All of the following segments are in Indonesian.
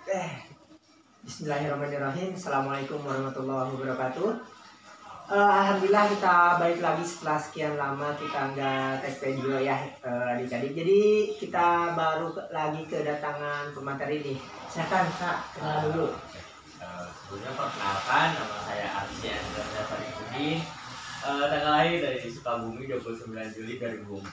Eh, Bismillahirrahmanirrahim. Assalamualaikum warahmatullahi wabarakatuh. Alhamdulillah kita balik lagi setelah sekian lama kita nggak tag video ya, adik-adik. Jadi kita baru lagi kedatangan pemateri nih. Silakan Kak, kenal dulu. Sebelumnya perkenalkan, nama saya Arsian Sarifudin. Tanggal lahir dari Sukabumi 29 Juli 2004.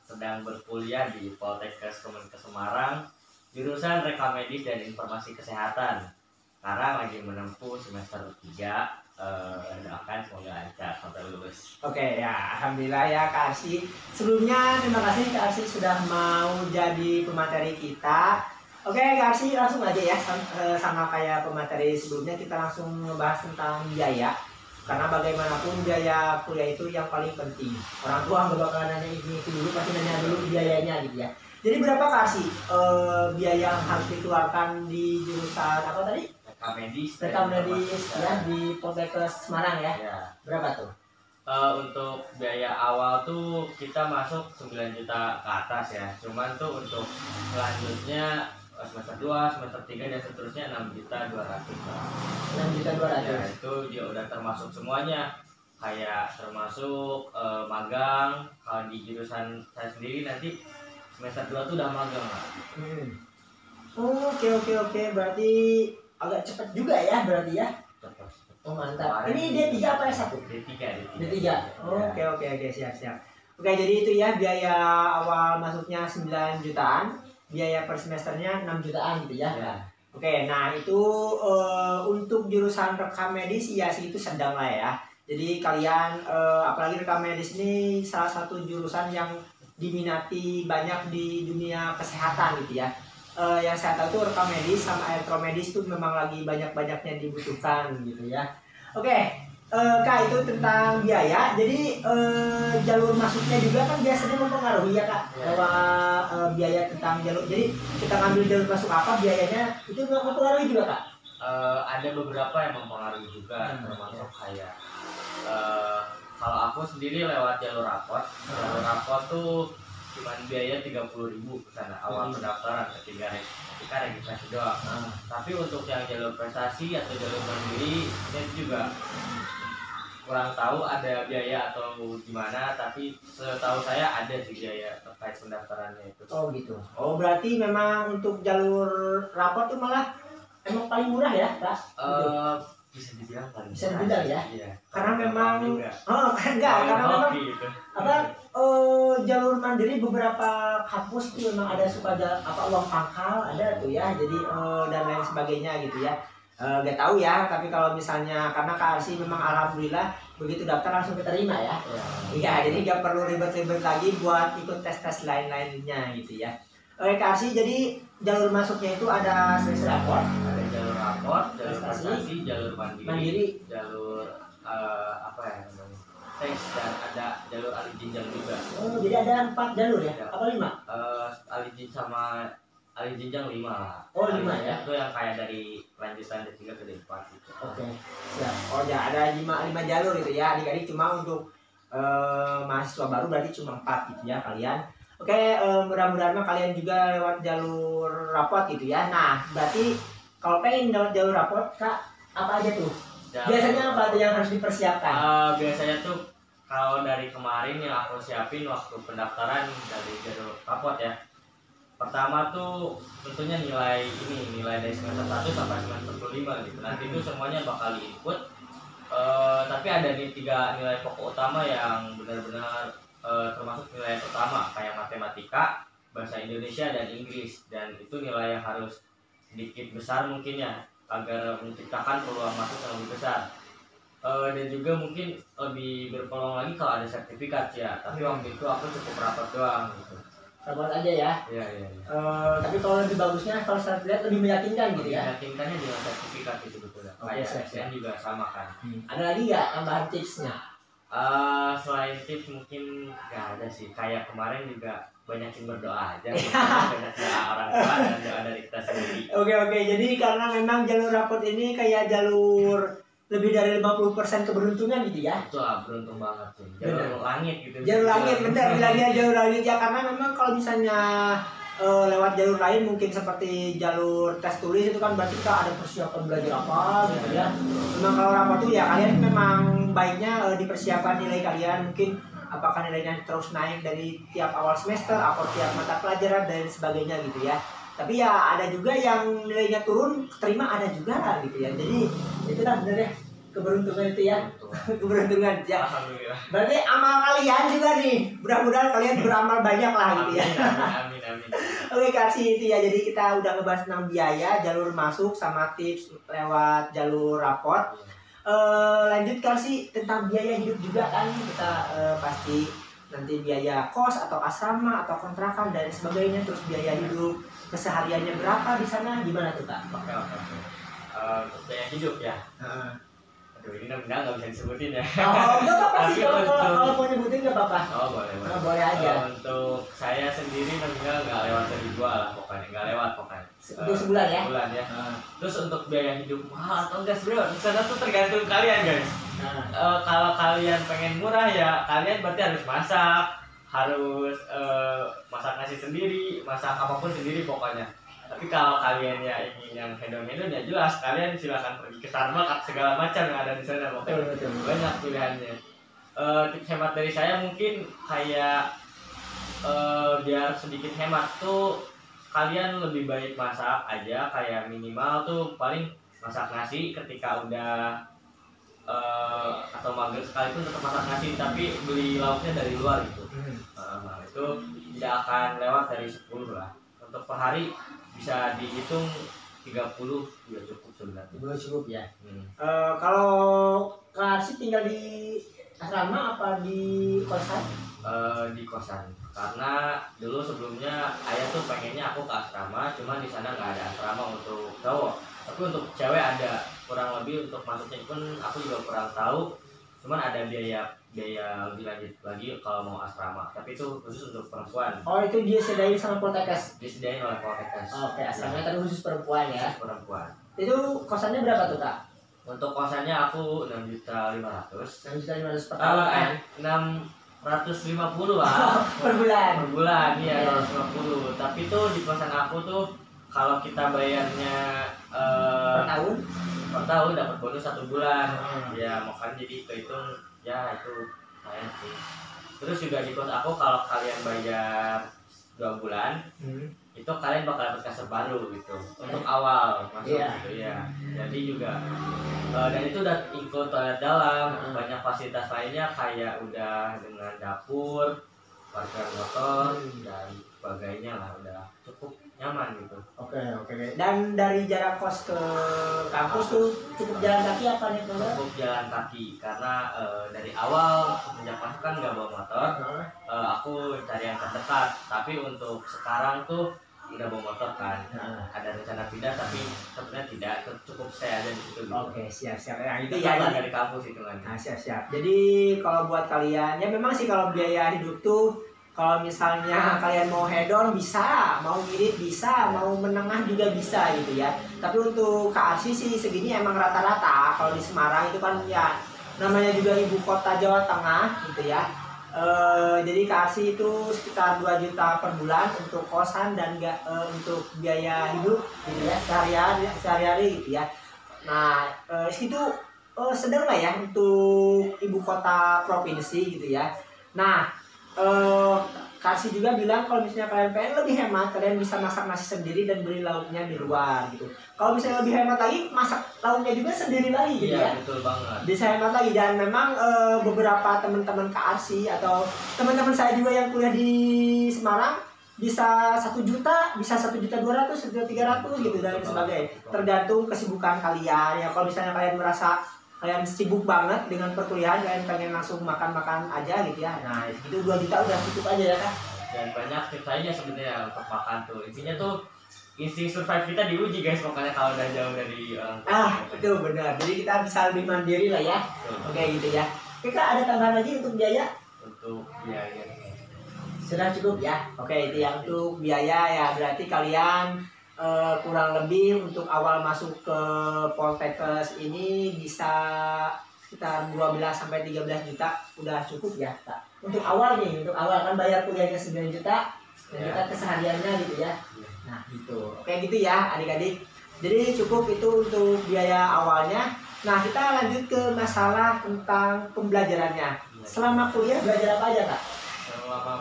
Sedang berkuliah di Poltekkes Kemenkes Semarang, jurusan Reka Medis dan Informasi Kesehatan. Sekarang lagi menempuh semester 3. Doakan semoga lancar sampai lulus. Oke ya, alhamdulillah ya Kak Arsi. Sebelumnya terima kasih Kak Arsi sudah mau jadi pemateri kita. Oke Kak Arsi, langsung aja ya, sama kayak pemateri sebelumnya kita langsung ngebahas tentang biaya. Karena bagaimanapun biaya kuliah itu yang paling penting. Orang tua nggak bakal nanya ini itu dulu, pasti nanya dulu biayanya gitu ya. Jadi berapa Kak Arsi biaya yang harus dikeluarkan di jurusan apa tadi? Reka Medis Ya, di Poltekkes Semarang ya. Berapa tuh? Untuk biaya awal tuh kita masuk 9 juta ke atas ya. Cuman tuh untuk selanjutnya semester 2, semester 3 dan seterusnya 6.200.000. 6.200.000. Ya, itu dia udah termasuk semuanya. Kayak termasuk magang. Kalau di jurusan saya sendiri nanti semester 2 tuh udah magang lah. Oke. Berarti agak cepat juga ya berarti ya. Oh mantap. Ini D3 apa S1? D3. Oke, siap. Oke, jadi itu ya biaya awal masuknya 9 jutaan, biaya per semesternya 6 jutaan gitu ya. Oke, nah itu untuk jurusan rekam medis ya sih itu sedang lah ya. Jadi kalian apalagi rekam medis ini salah satu jurusan yang diminati banyak di dunia kesehatan gitu ya. Yang saya tahu tuh rekam medis sama elektromedis tuh memang lagi banyak-banyaknya dibutuhkan gitu ya. Oke, Kak itu tentang biaya. Jadi jalur masuknya juga kan biasanya mempengaruhi ya Kak, bahwa biaya tentang jalur. Jadi kita ngambil jalur masuk apa biayanya itu mempengaruhi juga Kak. Ada beberapa yang mempengaruhi juga, termasuk kayak kalau aku sendiri lewat jalur rapot. Jalur rapot tuh cuman biaya 30.000 ke sana awal pendaftaran ketika registrasi doang. Tapi untuk yang jalur prestasi atau jalur mandiri saya juga kurang tahu ada biaya atau gimana, tapi setahu saya ada sih biaya terkait pendaftarannya itu. Oh gitu. Oh berarti memang untuk jalur rapot tuh malah emang paling murah ya Kak? Bisa dibilang paling bisa dibilang ya. Iya. Karena memang karena memang gitu. Jalur mandiri beberapa kampus tuh memang ada suka uang pangkal ada tuh ya, jadi dan lain sebagainya gitu ya. Gak tahu ya, tapi kalau misalnya karena Kak Arsi memang alhamdulillah begitu daftar langsung diterima ya. Iya, jadi gak perlu ribet-ribet lagi buat ikut tes-tes lain-lainnya gitu ya. Oke Kak Arsi, jadi jalur masuknya itu ada seleksi rapor, ada jalur rapor, jalur prestasi, jalur mandiri, jalur apa ya namanya, tes, dan ada jalur ahli jenjang juga. Oh jadi ada 4 jalur ya? Apa 5? Ahli jenjang sama ahli jenjang 5 lah. Oh 5 ya? Itu yang kayak dari lanjutan D3 ke D4 gitu. Oke, siap. Oh ya ada 5 jalur itu ya adik-adik, cuma untuk mahasiswa baru berarti cuma 4 gitu ya kalian. Oke, mudah-mudahan kalian juga lewat jalur rapot gitu ya. Nah, berarti kalau pengen lewat jalur rapot, Kak, apa aja tuh? Biasanya apa yang harus dipersiapkan? Biasanya tuh kalau dari kemarin yang aku siapin waktu pendaftaran dari jalur rapot ya. Pertama tuh tentunya nilai dari semester 1 sampai semester 5 gitu. Nanti itu semuanya bakal diinput. Tapi ada nih 3 nilai pokok utama yang benar-benar termasuk nilai pertama kayak matematika, bahasa Indonesia dan Inggris, dan itu nilai yang harus sedikit besar mungkin ya agar menciptakan peluang masuk yang lebih besar. Dan juga mungkin lebih berpeluang lagi kalau ada sertifikat ya. Tapi waktu itu aku cukup rapat doang gitu. Rapot aja ya. Iya. Tapi kalau lebih bagusnya kalau sertifikat lebih meyakinkan gitu ya. Meyakinkannya dengan sertifikat itu sebetulnya. Kayak SPM juga sama kan. Ada lagi nggak tambahan tipsnya? Selain tips mungkin nggak ada sih. Kayak kemarin juga banyakin berdoa aja. Banyak doa orang tua dan doa dari kita sendiri. Oke. Jadi karena memang jalur rapot ini kayak jalur lebih dari 50% keberuntungan gitu ya. Itu lah beruntung banget sih. Jalur langit gitu. Jalur langit bener bilangnya jalur langit ya, karena memang kalau misalnya lewat jalur lain mungkin seperti jalur tes tulis itu kan berarti kita ada persiapan belajar apa gitu ya. Memang kalau rapor tuh ya kalian memang baiknya dipersiapkan nilai kalian, mungkin apakah nilainya terus naik dari tiap awal semester atau tiap mata pelajaran dan sebagainya gitu ya. Tapi ya ada juga yang nilainya turun, terima ada juga lah gitu ya. Jadi itu kan bener ya, keberuntungan itu ya. Keberuntungan ya. Alhamdulillah. Berarti amal kalian juga nih, mudah-mudahan kalian beramal banyak lah gitu ya. Amin, amin. Oke kasih itu ya, jadi kita udah ngebahas tentang biaya, jalur masuk sama tips lewat jalur raport. Lanjut kasih tentang biaya hidup juga kan, kita pasti nanti biaya kos atau asrama atau kontrakan dan sebagainya, terus biaya hidup kesehariannya berapa di sana, gimana tuh Kak? Oke. Biaya hidup ya. Aduh, ini nominal nggak bisa disebutin ya. Oh, nggak apa-apa sih, Tapi kalau mau nyebutin nggak apa-apa. Oh, boleh. Boleh aja. Untuk saya sendiri nominal nggak lewat 1.000 lah pokoknya, nggak lewat pokoknya. Untuk sebulan ya? Sebulan ya. Terus untuk biaya hidup mahal atau enggak sebenarnya di sana tuh tergantung kalian guys. Kalau kalian pengen murah ya kalian berarti harus masak, harus masak nasi sendiri, masak apapun sendiri pokoknya. Tapi kalau kalian ya ingin yang hedon-hedon ya jelas kalian silakan pergi ke Starbucks segala macam yang ada di sana pokoknya. Betul. Banyak pilihannya. Tips hemat dari saya mungkin kayak biar sedikit hemat tuh kalian lebih baik masak aja, kayak minimal tuh paling masak nasi ketika udah atau maghrib sekalipun tetap masak nasi, tapi beli lauknya dari luar gitu. Nah, itu tidak akan lewat dari 10 lah. Untuk per hari bisa dihitung 30 ya cukup sebenarnya. Cukup ya. Kalau Kak Arsi tinggal di asrama apa di kosan? Di kosan, karena dulu sebelumnya ayah tuh pengennya aku ke asrama, cuman di sana nggak ada asrama untuk cowok, tapi untuk cewek ada. Kurang lebih untuk masuknya pun aku juga kurang tahu, cuman ada biaya lebih lanjut lagi kalau mau asrama, tapi itu khusus untuk perempuan. Oh, itu dia disediain sama Poltekkes? Disediain oleh Poltekkes. Oke, asramanya tadi khusus perempuan ya? Perempuan. Itu kosannya berapa tuh Kak? Untuk kosannya aku 6.500.000. 6.500.000 per tahun. 650 lah. Per bulan. Per bulan iya 650. Tapi tuh di kosan aku tuh kalau kita bayarnya per tahun dapat bonus 1 bulan. Ya makanya jadi kehitung ya itu lumayan sih. Terus juga di kos aku kalau kalian bayar 2 bulan itu kalian bakal dapat kasur baru gitu untuk awal masuk gitu ya. Jadi juga dan itu udah include toilet dalam, banyak fasilitas lainnya kayak udah dengan dapur, parkir motor dan sebagainya lah, udah cukup nyaman gitu. Oke. Dan dari jarak kos ke kampus tuh cukup jalan kaki apa nih Bang? Cukup jalan kaki karena dari awal sejak masuk kan nggak bawa motor, aku cari yang terdekat. Tapi untuk sekarang tuh udah bawa motor kan, ada rencana pindah tapi sebenarnya tidak, cukup stay aja di situ gitu. Oke, siap. Ya itu ya ya dari kampus itu kan. Nah, siap. Jadi kalau buat kalian ya memang sih kalau biaya hidup tuh kalau misalnya kalian mau hedon bisa, mau ngirit bisa, mau menengah juga bisa gitu ya. Tapi untuk Kak Arsi sih segini emang rata-rata. Kalau di Semarang itu kan ya namanya juga ibu kota Jawa Tengah gitu ya. Jadi Kak Arsi itu sekitar 2 juta per bulan untuk kosan dan untuk biaya hidup gitu ya sehari-hari gitu ya. Nah itu sedang lah ya untuk ibu kota provinsi gitu ya. Nah Kasih juga bilang kalau misalnya kalian pengen lebih hemat, kalian bisa masak nasi sendiri dan beli lauknya di luar gitu. Kalau misalnya lebih hemat lagi, masak lauknya juga sendiri lagi gitu ya. Betul banget. Bisa hemat lagi. Dan memang beberapa teman-teman KRC atau teman-teman saya juga yang kuliah di Semarang bisa 1 juta, bisa 1.200.000, 1.300.000 gitu dan sebagainya. Tergantung kesibukan kalian ya. Kalau misalnya kalian merasa kalian sibuk banget dengan perkuliahan, kalian pengen langsung makan-makan aja gitu ya. Nah, itu 2 juta udah cukup aja ya kan. Dan banyak tips lainnya sebenarnya untuk makan tuh. Intinya tuh insting survive kita diuji guys, pokoknya kalau udah jauh dari orang tua. Betul benar. Jadi kita bisa lebih mandiri lah ya. Oke gitu ya. Oke Kak, ada tambahan lagi untuk biaya? Untuk biaya. Sudah cukup ya. Oke, itu yang untuk biaya ya. Berarti kalian kurang lebih untuk awal masuk ke Poltekkes ini bisa sekitar 12-13 juta udah cukup ya Kak. Untuk awal nih, untuk awal kan bayar kuliahnya 9 juta, dan kita kesehariannya gitu ya. Nah gitu, oke gitu ya adik-adik. Jadi cukup itu untuk biaya awalnya. Nah kita lanjut ke masalah tentang pembelajarannya. Selama kuliah belajar apa aja kak? Selama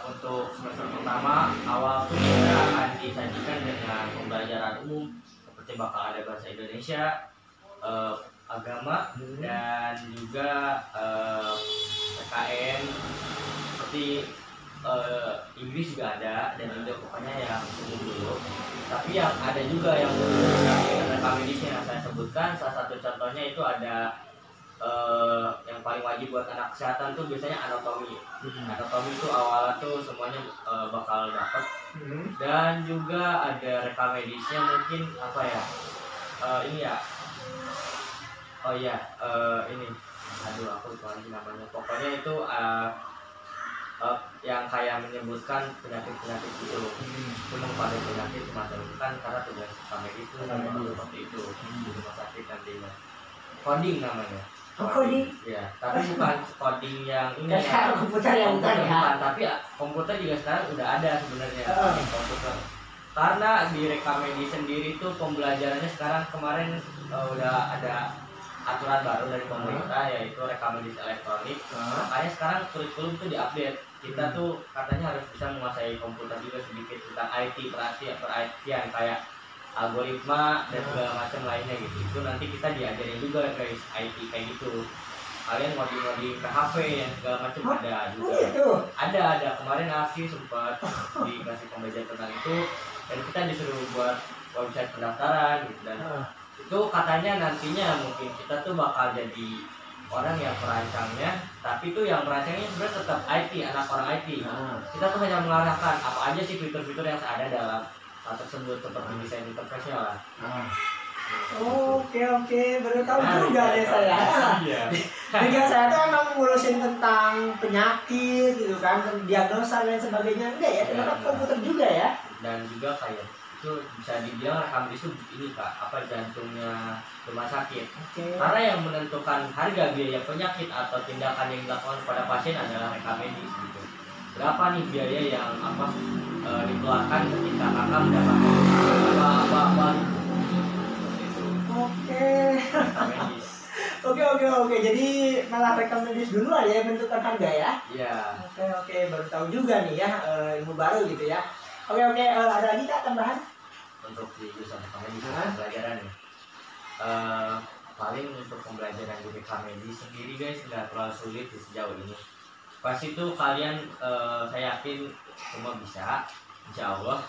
untuk semester pertama awal tuh kita akan disajikan dengan pembelajaran umum seperti bakal ada bahasa Indonesia, agama, dan juga PKN seperti Inggris juga ada, dan juga pokoknya yang umum dulu. Tapi yang ada juga yang rekam medis yang saya sebutkan, salah satu contohnya itu ada yang paling wajib buat anak kesehatan tuh biasanya anatomi. Anatomi itu awalnya tuh semuanya bakal dapat. Dan juga ada rekam medisnya mungkin apa ya? Ini ya. Oh iya, ini. Aduh, aku lupa lagi namanya. Pokoknya itu yang kayak menyebutkan penyakit-penyakit itu. Cuma pada penyakit semacam itu kan karena tugas rekam medis itu seperti itu di rumah sakit nantinya. Coding namanya. Coding? Ya, tapi bukan coding yang ini ya. Komputer yang bukan ya. Tapi komputer juga sekarang udah ada sebenarnya komputer. Karena di rekam medis sendiri tuh pembelajarannya sekarang kemarin udah ada aturan baru dari pemerintah yaitu rekam medis elektronik. Makanya sekarang kurikulum tuh diupdate. Kita tuh katanya harus bisa menguasai komputer juga sedikit tentang IT, perhatian kayak algoritma dan segala macam lainnya gitu. Itu nanti kita diajarin juga guys IT kayak gitu. Kalian ngoding PHP yang segala macam ada juga. Ada kemarin Aksi sempat dikasih pembelajaran tentang itu dan kita disuruh buat website pendaftaran gitu, dan itu katanya nantinya mungkin kita tuh bakal jadi orang yang merancangnya, tapi tuh yang merancangnya sebenarnya tetap IT, anak orang IT. Kita tuh hanya mengarahkan apa aja sih fitur-fitur yang ada dalam tersebut seperti desain interface-nya lah. Oke, baru tahu juga deh saya. Juga saya tuh emang ngurusin tentang penyakit gitu kan, diagnosa dan sebagainya. Enggak ya, ternyata komputer juga ya. Dan juga kayak itu bisa dibilang rekam medis itu ini kak, apa jantungnya rumah sakit. Karena yang menentukan harga biaya penyakit atau tindakan yang dilakukan pada pasien adalah rekam medis gitu. Berapa nih biaya yang dikeluarkan ketika kakak mendapatkan apa Oke. Jadi malah rekam medis dulu aja ya menentukan harga ya. Iya. Oke, baru tahu juga nih ya, ilmu baru gitu ya. Oke, ada lagi kak tambahan? Untuk di jurusan rekam medis pembelajaran nih. Paling untuk pembelajaran di rekam medis sendiri guys nggak terlalu sulit sejauh ini. Pasti itu kalian saya yakin semua bisa, insya Allah.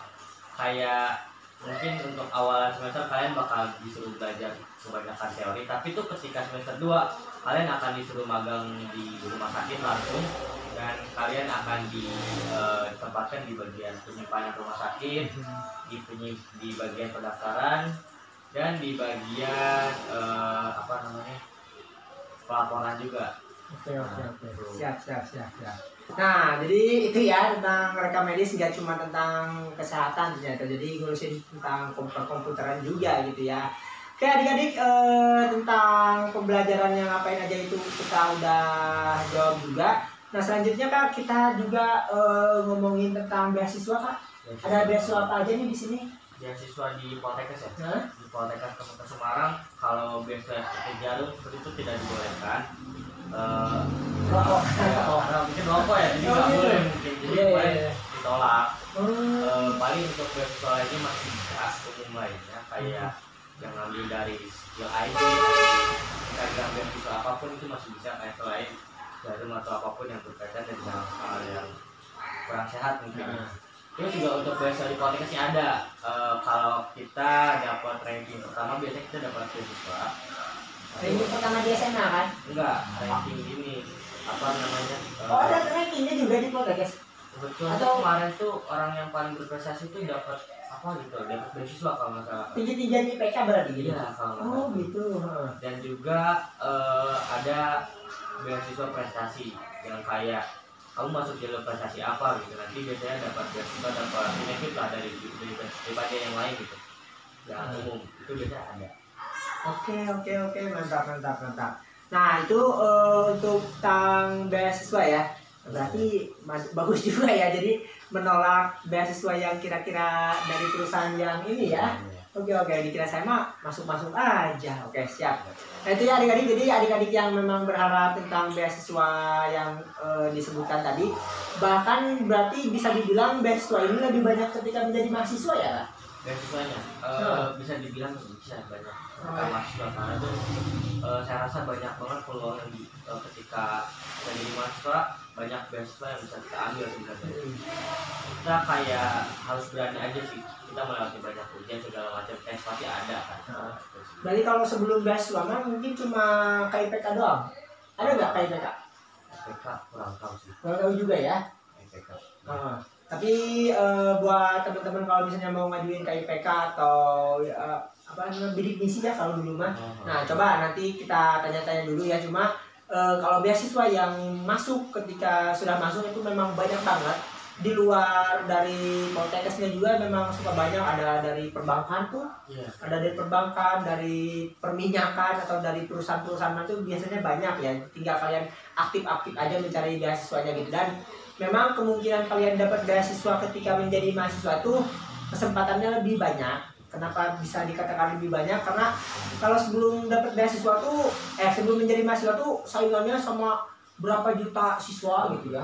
Kayak mungkin untuk awal semester kalian bakal disuruh belajar kebanyakan teori, tapi tuh ketika semester 2 kalian akan disuruh magang di rumah sakit langsung, dan kalian akan ditempatkan di bagian penyimpanan rumah sakit, di bagian pendaftaran, dan di bagian pelaporan juga. Oke. Siap. Nah, jadi itu ya tentang rekam medis, nggak cuma tentang kesehatan ternyata, jadi ngurusin tentang komputeran juga gitu ya. Oke adik-adik, tentang pembelajaran yang ngapain aja itu kita udah jawab juga. Nah selanjutnya kak, kita juga ngomongin tentang beasiswa kak. Ada beasiswa apa aja nih di sini? Beasiswa di Poltekkes ya. Di Poltekkes Kota Semarang, kalau beasiswa seperti Jarum itu tidak dibolehkan. Karena mungkin rokok ya, jadi nggak boleh mungkin, jadi ditolak. Paling untuk beasiswa lainnya masih bisa umum lainnya kayak yang ngambil dari skill ID, Instagram beasiswa apapun itu masih bisa, kayak selain Jarum atau apapun yang berkaitan dengan hal yang kurang sehat mungkin. Terus juga untuk beasiswa di Poltekkes ada. Kalau kita dapat ranking pertama biasanya kita dapat beasiswa. Ranking pertama di SMA kan? Enggak, ranking ini apa namanya? Ada rankingnya juga di Poltekkes. Betul. Atau kemarin tuh orang yang paling berprestasi itu dapat apa gitu, dapat beasiswa kalau nggak salah. Tinggi-tinggi di PK berarti gitu. Iya, kalau nggak salah. Gitu. Dan juga ada beasiswa prestasi yang kayak kamu masuk jalur prestasi apa gitu, nanti biasanya dapat beasiswa, dapat benefit lah daripada yang lain gitu. Yang umum itu biasanya ada. Oke, mantap. Nah itu untuk tentang beasiswa ya. Berarti bagus juga ya, jadi menolak beasiswa yang kira-kira dari perusahaan yang ini ya. Oke, dikira saya mah masuk-masuk aja. Oke, siap. Nah itu ya adik-adik, jadi adik-adik yang memang berharap tentang beasiswa yang disebutkan tadi, bahkan berarti bisa dibilang beasiswa ini lebih banyak ketika menjadi mahasiswa ya Kak? Beasiswanya bisa dibilang bisa banyak mahasiswa, karena tuh saya rasa banyak banget peluang yang ketika menjadi mahasiswa, banyak beasiswa yang bisa kita ambil sebenarnya. Kita kayak harus berani aja sih, kita melewati banyak ujian segala macam, tes pasti ada kan. Berarti kalau sebelum beasiswa mah mungkin cuma KIPK doang, ada nggak KIPK? KIPK kurang tahu sih. Kurang tahu juga ya. KIPK. Tapi buat teman-teman kalau misalnya mau ngajuin KIPK atau apa namanya bidik misi ya kalau dulu mah. Nah coba nanti kita tanya-tanya dulu ya. Cuma kalau beasiswa yang masuk ketika sudah masuk itu memang banyak banget. Di luar dari Poltekkesnya juga memang suka banyak, ada dari perbankan tuh, ada dari perbankan, dari perminyakan atau dari perusahaan-perusahaan itu biasanya banyak ya. Tinggal kalian aktif-aktif aja mencari beasiswanya gitu, dan memang kemungkinan kalian dapat beasiswa ketika menjadi mahasiswa tuh kesempatannya lebih banyak. Kenapa bisa dikatakan lebih banyak? Karena kalau sebelum dapat beasiswa tuh, sebelum menjadi mahasiswa tuh saingannya sama berapa juta siswa gitu ya.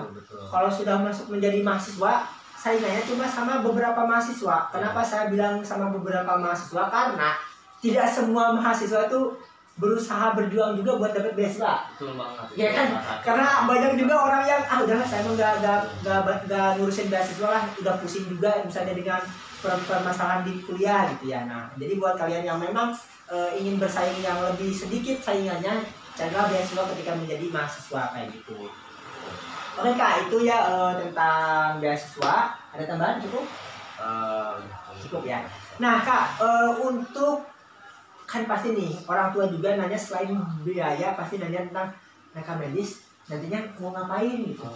Kalau sudah masuk menjadi mahasiswa, saingannya cuma sama beberapa mahasiswa. Kenapa saya bilang sama beberapa mahasiswa? Karena tidak semua mahasiswa itu berusaha berjuang juga buat dapat beasiswa. Betul banget. Ya kan? Karena banyak juga orang yang udahlah saya emang gak ngurusin beasiswa lah, udah pusing juga misalnya dengan permasalahan di kuliah gitu ya. Nah, jadi buat kalian yang memang ingin bersaing yang lebih sedikit saingannya, carilah beasiswa ketika menjadi mahasiswa kayak gitu. Oke Kak, itu ya tentang beasiswa. Ada tambahan cukup? Cukup ya. Nah Kak, untuk kan pasti nih orang tua juga nanya, selain biaya pasti nanya tentang rekam medis nantinya mau ngapain gitu.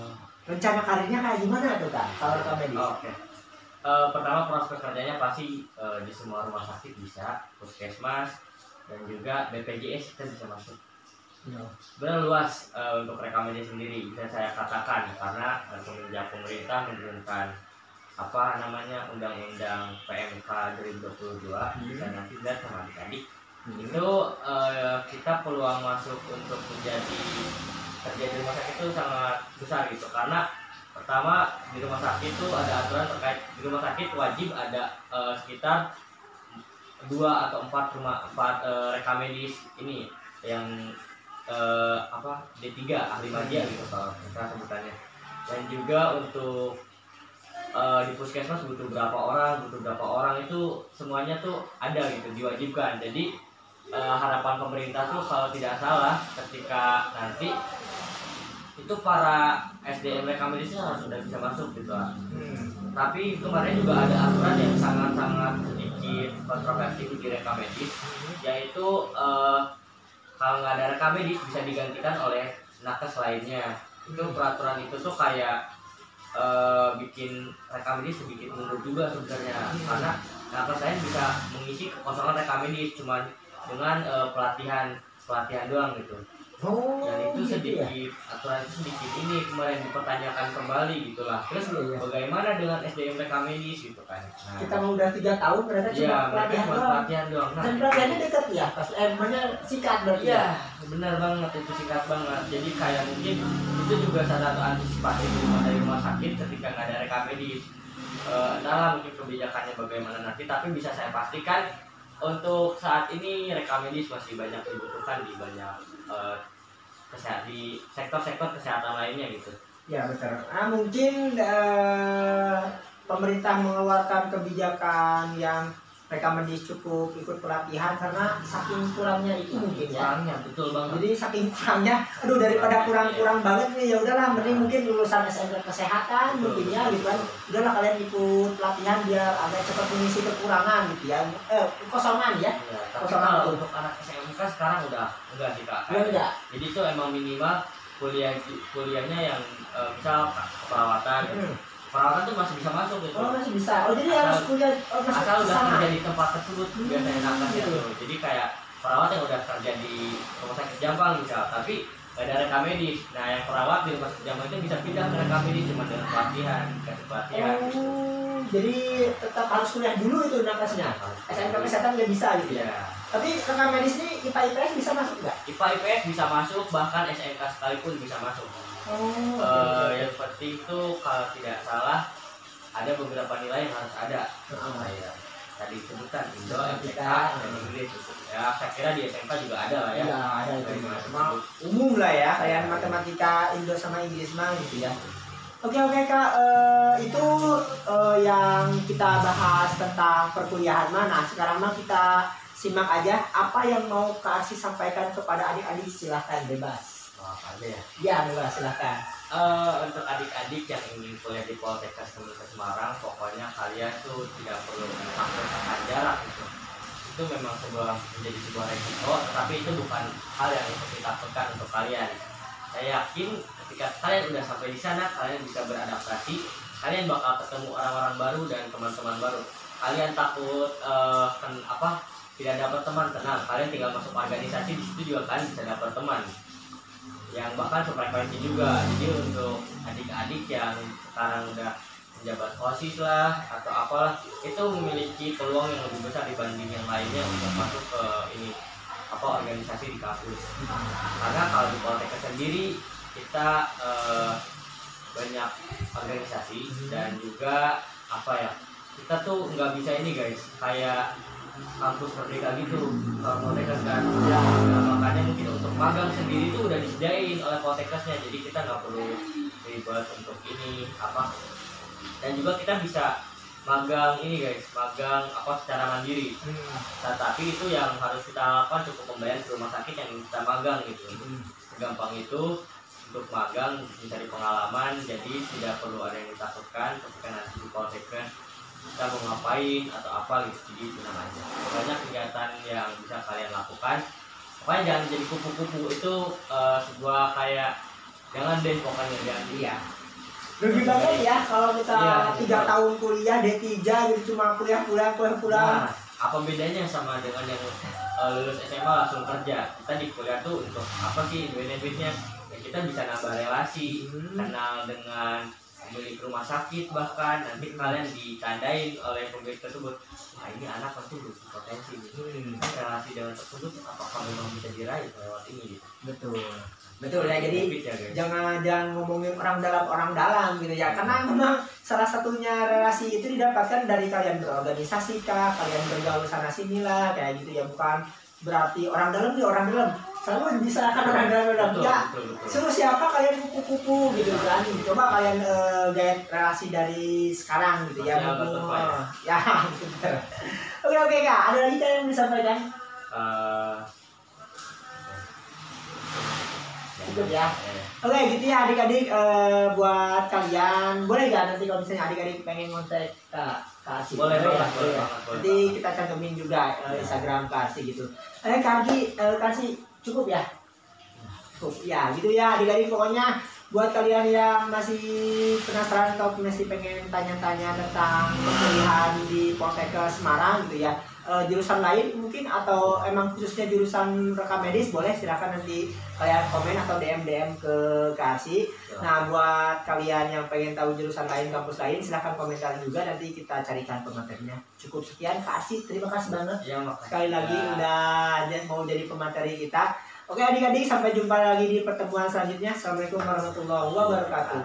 Rencana karirnya kayak gimana tuh Kak kalau rekam medis? Pertama prospek kerjanya pasti di semua rumah sakit bisa, puskesmas dan juga BPJS kita bisa masuk. Sebenarnya luas untuk rekam medis sendiri bisa saya katakan, karena semenjak pemerintah menurunkan apa namanya undang-undang PMK 2022 bisa nanti lihat sama adik-adik itu kita peluang masuk untuk menjadi kerja di rumah sakit itu sangat besar gitu. Karena pertama di rumah sakit itu ada aturan terkait di rumah sakit wajib ada sekitar 2 atau 4 rekam medis ini yang D3 ahli media gitu kalau kita sebutannya. Dan juga untuk di puskesmas butuh berapa orang itu semuanya tuh ada gitu, diwajibkan. Jadi harapan pemerintah tuh kalau tidak salah ketika nanti itu para SDM rekam medisnya harus sudah bisa masuk gitu lah. Tapi kemarin juga ada aturan yang sangat-sangat sedikit kontroversi di rekam medis, yaitu kalau nggak ada rekam medis bisa digantikan oleh nakes lainnya. Itu peraturan itu tuh kayak bikin rekam medis sedikit mundur juga sebenarnya, karena nakes lain bisa mengisi kekosongan rekam medis cuma dengan pelatihan doang gitu. Dan itu sedikit aturan itu sedikit ini kemarin dipertanyakan kembali gitulah. Terus bagaimana dengan SDM rekam medis gitu kan? Nah, kita mau udah 3 tahun ternyata cuma pelatihan doang. Dan pelatihannya dekat ya, pas singkat berarti. Iya, benar banget, itu singkat banget. Jadi kayak mungkin itu juga salah satu antisipasi dari rumah sakit ketika nggak ada rekam medis. Entahlah mungkin kebijakannya bagaimana nanti, tapi bisa saya pastikan untuk saat ini rekam medis masih banyak dibutuhkan di banyak di sektor-sektor kesehatan lainnya gitu. Ya betul. Mungkin pemerintah mengeluarkan kebijakan yang rekam medis cukup ikut pelatihan karena saking kurangnya itu mungkin ya. Kurangnya, betul banget. Jadi saking kurangnya, daripada kurang banget nih, ya udahlah mending mungkin lulusan SMK kesehatan mungkin ya gitu kan. Udahlah kalian ikut pelatihan biar agak cepat mengisi kekurangan gitu ya. Kosongan ya. Tapi kalau untuk anak SMK sekarang udah enggak sih Kak. Enggak. Jadi itu emang minimal kuliahnya yang misal keperawatan gitu. Perawatan tuh masih bisa masuk gitu. Masih bisa. Jadi harus kuliah asal udah kerja di tempat tersebut biasanya nakes gitu. Jadi kayak perawat yang udah kerja di rumah sakit Jampang misal, tapi gak ada rekam medis. Nah yang perawat di rumah sakit Jamang itu bisa pindah ke rekam medis cuma dengan pelatihan, dikasih pelatihan. Jadi tetap harus kuliah dulu itu nakesnya. SMK kesehatan nggak bisa gitu ya. Iya. Tapi rekam medis ini IPA IPS bisa masuk nggak? IPA IPS bisa masuk, bahkan SMK sekalipun bisa masuk. Yang penting itu kalau tidak salah ada beberapa nilai yang harus ada. Ya, tadi disebutkan Indo, MTK, dan Inggris. Ya saya kira di SMK juga ada lah ya. Iya ada itu. Cuma umum lah ya, kayak matematika Indo sama Inggris mah gitu ya. Oke Kak, itu yang kita bahas tentang perkuliahan mana. Sekarang mah kita simak aja apa yang mau Kak Arsi sampaikan kepada adik-adik, silahkan bebas. Apa aja ya? Ya bebas silahkan. Untuk adik-adik yang ingin kuliah di Poltekkes Semarang, pokoknya kalian tuh tidak perlu takut jarak gitu. Itu memang menjadi sebuah resiko, tetapi itu bukan hal yang harus ditakutkan untuk kalian. Saya yakin ketika kalian udah sampai di sana, kalian bisa beradaptasi, kalian bakal ketemu orang-orang baru dan teman-teman baru. Kalian takut tidak dapat teman, tenang, kalian tinggal masuk organisasi, di situ juga kalian bisa dapat teman yang bahkan sefrekuensi juga. Jadi untuk adik-adik yang sekarang udah menjabat OSIS lah atau apalah, itu memiliki peluang yang lebih besar dibanding yang lainnya untuk masuk ke organisasi di kampus. Karena kalau di Poltekkes sendiri kita banyak organisasi dan juga kita tuh nggak bisa ini guys, kayak kampus merdeka gitu. Kalau Poltekkes kan ya, makanya mungkin untuk magang sendiri tuh udah disediain oleh Poltekkesnya, jadi kita nggak perlu ribet untuk ini dan juga kita bisa magang ini guys, magang secara mandiri. Tetapi itu yang harus kita lakukan cukup membayar ke rumah sakit yang kita magang gitu. Gampang itu untuk magang, mencari pengalaman, jadi tidak perlu ada yang ditakutkan ketika nanti di Poltekkes kita mau ngapain atau apa gitu. Jadi tenang aja, banyak kegiatan yang bisa kalian lakukan. Pokoknya jangan jadi kupu-kupu, itu sebuah kayak jangan deh pokoknya, jangan. Iya. Rugi banget ya kalau kita 3 tahun kuliah D3 gitu, cuma kuliah pulang. Nah, apa bedanya sama dengan yang lulus SMA langsung kerja? Kita di kuliah tuh untuk apa sih benefitnya? Ya, kita bisa nambah relasi, kenal dengan pemilik rumah sakit, bahkan nanti kalian ditandain oleh pemilik tersebut. Nah ini anak pasti berpotensi kan relasi dengan tersebut apakah memang bisa diraih lewat ini gitu. Betul ya, jadi jangan ngomongin orang dalam gitu ya, karena memang salah satunya relasi itu didapatkan dari kalian berorganisasi kah, kalian bergaul sana sini lah kayak gitu ya, bukan berarti orang dalam selalu disalahkan orang dalam ya. Suruh siapa kalian kupu-kupu gitu kan, coba kalian gaya relasi dari sekarang gitu ya. Ya betul. Oke Kak, ada lagi yang bisa disampaikan? Cukup ya. Oke gitu ya adik-adik, buat kalian boleh gak nanti kalau misalnya adik-adik pengen kontak Kak Arsi? Boleh ya. Nanti kita cantumin juga Instagram Kak Arsi gitu. Kak Arsi cukup ya? Cukup ya gitu ya adik-adik. Pokoknya buat kalian yang masih penasaran atau masih pengen tanya-tanya tentang perkuliahan di Poltekkes Semarang gitu ya, jurusan lain mungkin atau emang khususnya jurusan rekam medis, boleh silahkan nanti kalian komen atau DM ke Kak Arsi. Nah buat kalian yang pengen tahu jurusan lain, kampus lain, silahkan komentar juga, nanti kita carikan pematerinya. Cukup sekian Kak Arsi, terima kasih banget sekali lagi udah mau jadi pemateri kita. Oke adik-adik, sampai jumpa lagi di pertemuan selanjutnya. Assalamualaikum warahmatullahi wabarakatuh.